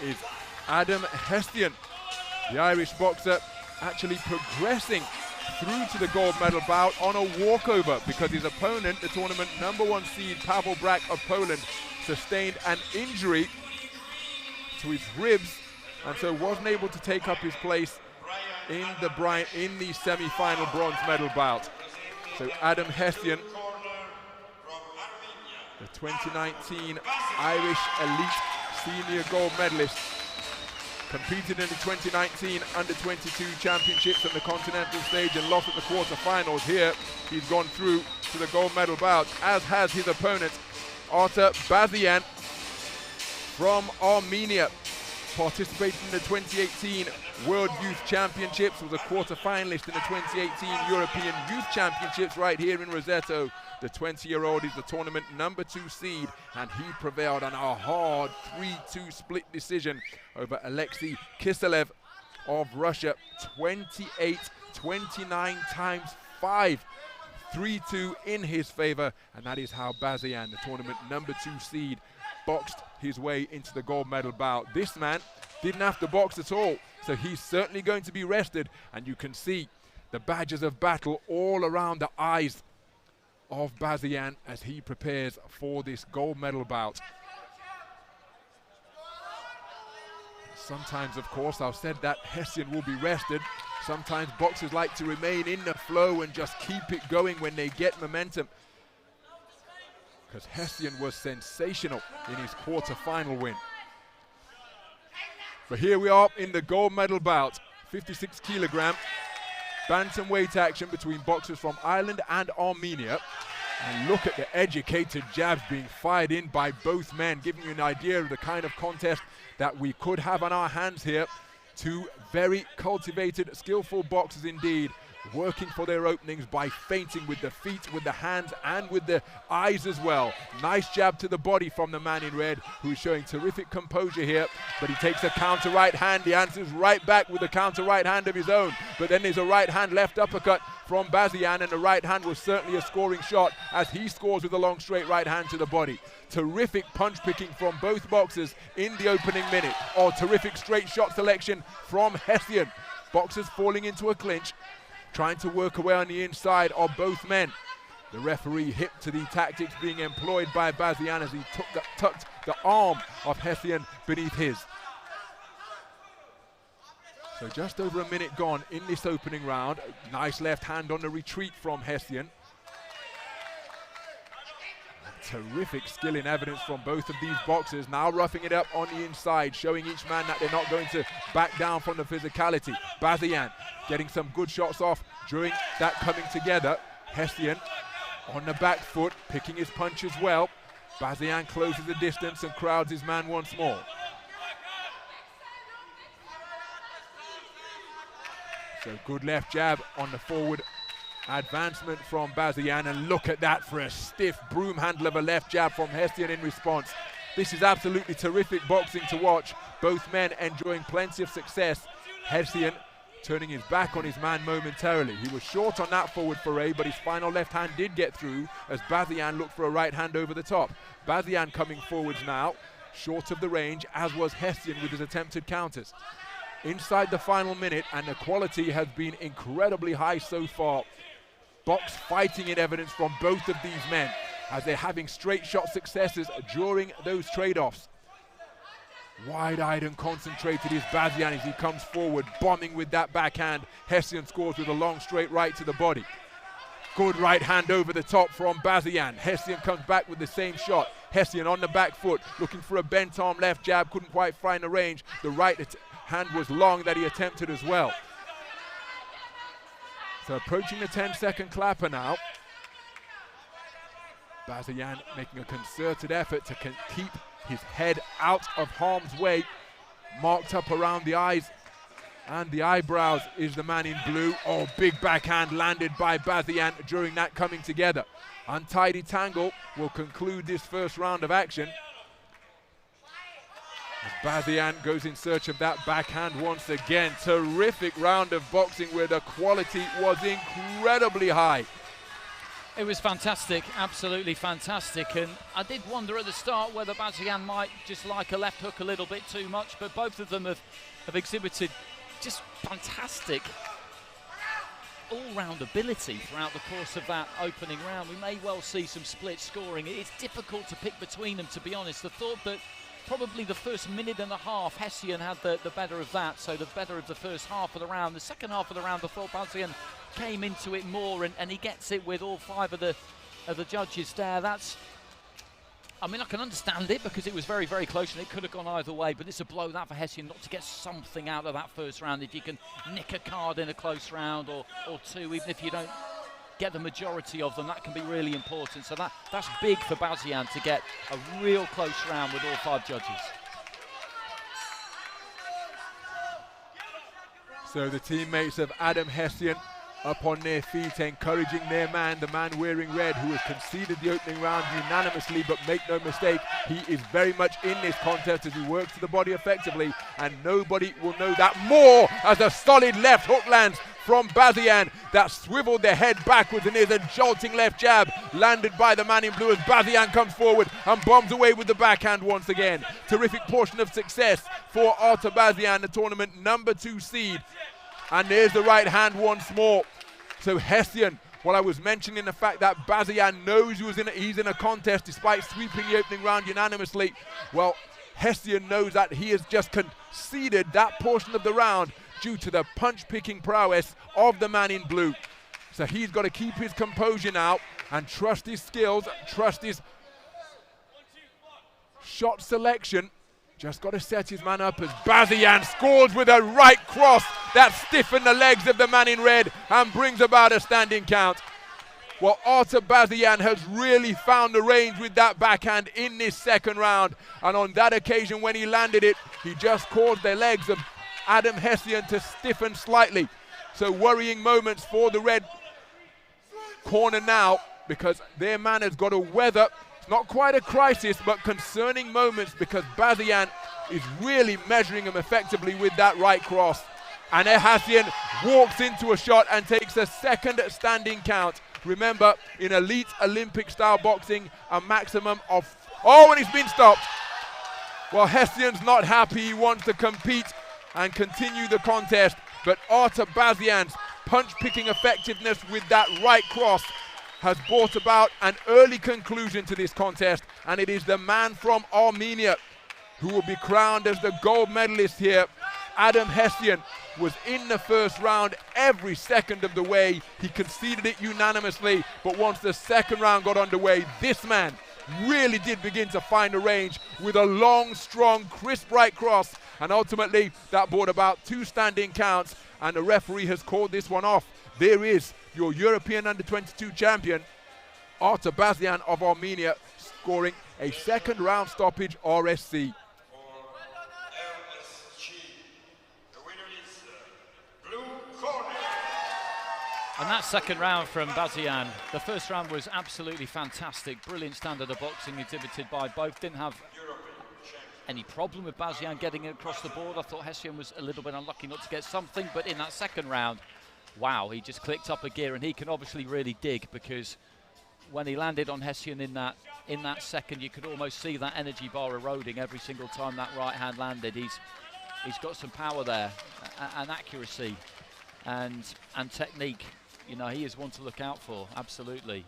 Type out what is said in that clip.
is Adam Hession, the Irish boxer, actually progressing through to the gold medal bout on a walkover because his opponent, the tournament #1 seed Pavel Brak of Poland, sustained an injury to his ribs and so wasn't able to take up his place in the semi-final bronze medal bout. So Adam Hession, the 2019 Irish Elite Senior Gold Medalist, competed in the 2019 Under-22 Championships on the continental stage and lost at the quarterfinals. Here, he's gone through to the gold medal bout, as has his opponent, Artur BAZEYAN from Armenia. Participated in the 2018 World Youth Championships, was a quarter-finalist in the 2018 European Youth Championships right here in Roseto. The 20-year-old is the tournament #2 seed, and he prevailed on a hard 3-2 split decision over Alexei Kiselev of Russia. 28-29 times 5. 3-2 in his favor, and that is how BAZEYAN, the tournament #2 seed, boxed his way into the gold medal bout. This man didn't have to box at all, so he's certainly going to be rested, and you can see the badges of battle all around the eyes of BAZEYAN as he prepares for this gold medal bout. Sometimes, of course, I've said that Hession will be rested. Sometimes boxers like to remain in the flow and just keep it going when they get momentum, because Hession was sensational in his quarter-final win. But here we are in the gold medal bout, 56 kilogram bantamweight action between boxers from Ireland and Armenia. And look at the educated jabs being fired in by both men, giving you an idea of the kind of contest that we could have on our hands here. Two very cultivated, skillful boxers indeed, working for their openings by feinting with the feet, with the hands, and with the eyes as well. Nice jab to the body from the man in red, who is showing terrific composure here, but he takes a counter right hand. He answers right back with a counter right hand of his own, but then there's a right hand left uppercut from BAZEYAN, and the right hand was certainly a scoring shot as he scores with a long straight right hand to the body. Terrific punch picking from both boxers in the opening minute. Oh, terrific straight shot selection from Hession. Boxers falling into a clinch, trying to work away on the inside of both men. The referee hip to the tactics being employed by BAZEYAN as he tucked the arm of Hession beneath his. So just over a minute gone in this opening round. Nice left hand on the retreat from Hession. Terrific skill in evidence from both of these boxers, now roughing it up on the inside, showing each man that they're not going to back down from the physicality. BAZEYAN getting some good shots off during that coming together. Hession on the back foot, picking his punch as well. BAZEYAN closes the distance and crowds his man once more. So good left jab on the forward advancement from BAZEYAN, and look at that for a stiff broom handle of a left jab from Hession in response. This is absolutely terrific boxing to watch. Both men enjoying plenty of success. Hession turning his back on his man momentarily. He was short on that forward foray, but his final left hand did get through as BAZEYAN looked for a right hand over the top. BAZEYAN coming forwards now, short of the range, as was Hession with his attempted counters. Inside the final minute, and the quality has been incredibly high so far. Box fighting in evidence from both of these men as they're having straight shot successes during those trade-offs. Wide-eyed and concentrated is BAZEYAN as he comes forward, bombing with that backhand. Hession scores with a long straight right to the body. Good right hand over the top from BAZEYAN. Hession comes back with the same shot. Hession on the back foot, looking for a bent arm left jab, couldn't quite find the range. The right hand was long that he attempted as well. So approaching the 10-second clapper now. BAZEYAN making a concerted effort to keep his head out of harm's way. Marked up around the eyes and the eyebrows is the man in blue. Oh, big backhand landed by BAZEYAN during that coming together. Untidy tangle will conclude this first round of action. As BAZEYAN goes in search of that backhand once again. Terrific round of boxing where the quality was incredibly high. It was fantastic, absolutely fantastic, and I did wonder at the start whether BAZEYAN might just like a left hook a little bit too much, but both of them have exhibited just fantastic all-round ability throughout the course of that opening round. We may well see some split scoring. It's difficult to pick between them, to be honest. I thought that probably the first minute and a half, Hession had the better of that, so the better of the first half of the round. The second half of the round, I thought BAZEYAN came into it more, and he gets it with all five of the judges there. I mean, I can understand it because it was very, very close and it could have gone either way, but it's a blow that for Hession not to get something out of that first round. If you can nick a card in a close round or two, even if you don't get the majority of them, that can be really important. So that's big for BAZEYAN to get a real close round with all five judges. So the teammates of Adam Hession up on their feet, encouraging their man, the man wearing red, who has conceded the opening round unanimously, but make no mistake, he is very much in this contest as he works to the body effectively, and nobody will know that more as a solid left hook lands from BAZEYAN that swiveled their head backwards, and there's a jolting left jab landed by the man in blue as BAZEYAN comes forward and bombs away with the backhand once again. Terrific portion of success for Artur BAZEYAN, the tournament #2 seed. And there's the right hand once more. So Hession, while I was mentioning the fact that BAZEYAN knows he's in a contest despite sweeping the opening round unanimously, well, Hession knows that he has just conceded that portion of the round due to the punch-picking prowess of the man in blue. So he's got to keep his composure now and trust his skills, trust his shot selection. Just got to set his man up as BAZEYAN scores with a right cross that stiffened the legs of the man in red and brings about a standing count. Well, Artur BAZEYAN has really found the range with that backhand in this second round. And on that occasion when he landed it, he just caused the legs of Adam Hession to stiffen slightly. So worrying moments for the red corner now, because their man has got to weather, not quite a crisis, but concerning moments, because BAZEYAN is really measuring him effectively with that right cross. And Hession walks into a shot and takes a second standing count. Remember, in elite Olympic style boxing, a maximum of, and he's been stopped. Well, Hession's not happy. He wants to compete and continue the contest, but Artur BAZEYAN's punch-picking effectiveness with that right cross has brought about an early conclusion to this contest, and it is the man from Armenia who will be crowned as the gold medalist here. Adam Hession was in the first round every second of the way. He conceded it unanimously, but once the second round got underway, this man really did begin to find a range with a long, strong, crisp right cross, and ultimately that brought about 2 standing counts, and the referee has called this one off. There is your European Under-22 champion, Artur BAZEYAN of Armenia, scoring a second round stoppage RSC. And that second round from BAZEYAN, the first round was absolutely fantastic, brilliant standard of boxing exhibited by both. Didn't have any problem with BAZEYAN getting it across the board. I thought Hession was a little bit unlucky not to get something, but in that second round, wow, he just clicked up a gear, and he can obviously really dig, because when he landed on Hession in that second, you could almost see that energy bar eroding every single time that right hand landed. He's got some power there, and accuracy, and technique. You know, he is one to look out for, absolutely.